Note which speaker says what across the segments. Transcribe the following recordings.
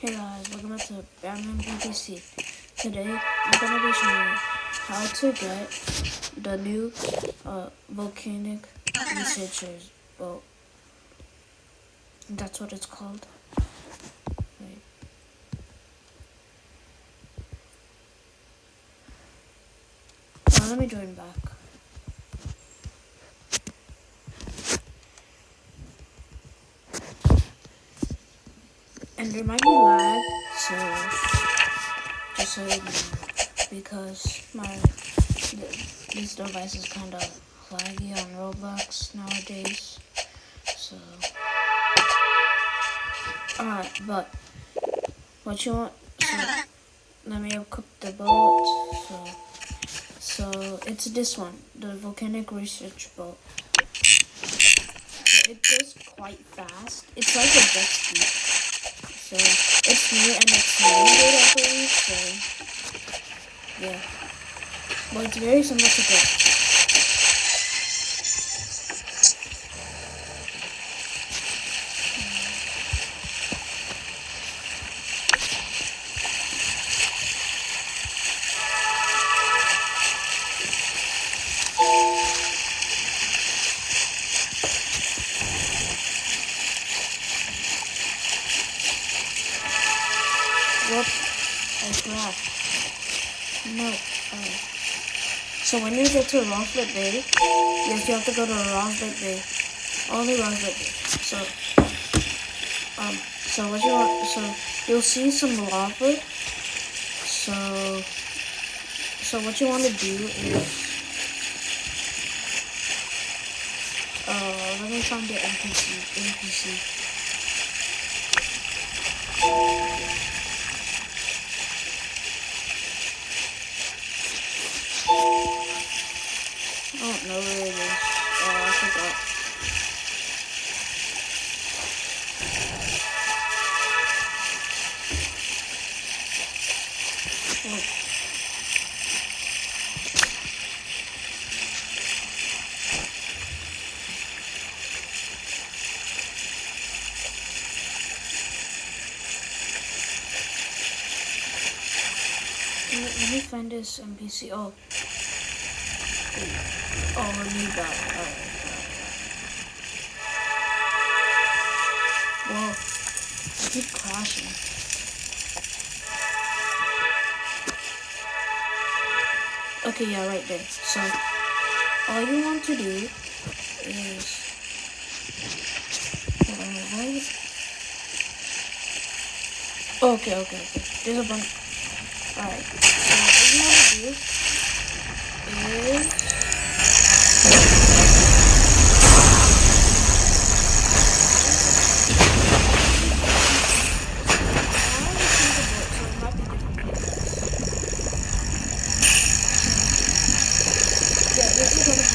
Speaker 1: Hey guys, welcome back to Batman BBC. Today I'm going to be showing you how to get the new volcanic researchers boat. That's what it's called. Wait. Now let me join back. And there might be lag, so just so you know, because this device is kind of laggy on Roblox nowadays. So, alright, but what you want? So, let me equip the boat. So it's this one, the volcanic research boat. So it goes quite fast. It's like a jet ski. So it's new and it's limited, I believe. So yeah, but it's very similar to that. Whoop! I crashed. No. So when you get to Roslet Bay, yes, you have to go to Roslet Bay. Only Roslet Bay. So what you want? So you'll see some lava. So what you want to do is, let me find the NPC. I don't know where it is. Oh, I forgot. Let me find this NPC. Oh, I need that. Alright. Whoa, I keep crashing. Okay, yeah, right there. So, all you want to do is... Okay. There's a bunch. Alright, so what you want to do is... This is going to be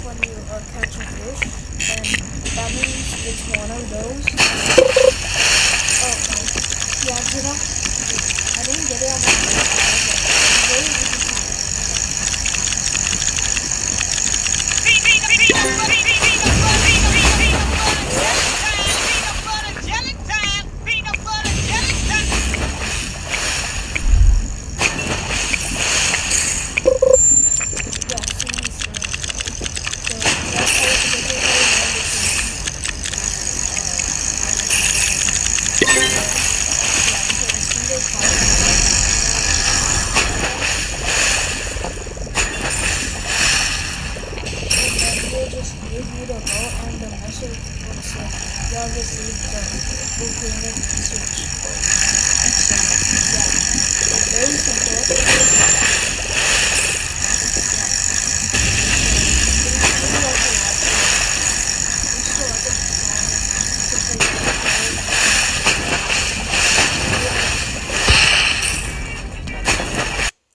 Speaker 1: when you catch a fish, and that means it's one of those. Oh, no. Yeah, I didn't get it on my phone. Very easy to give you the vote, and the message will say you have received the volcanic research.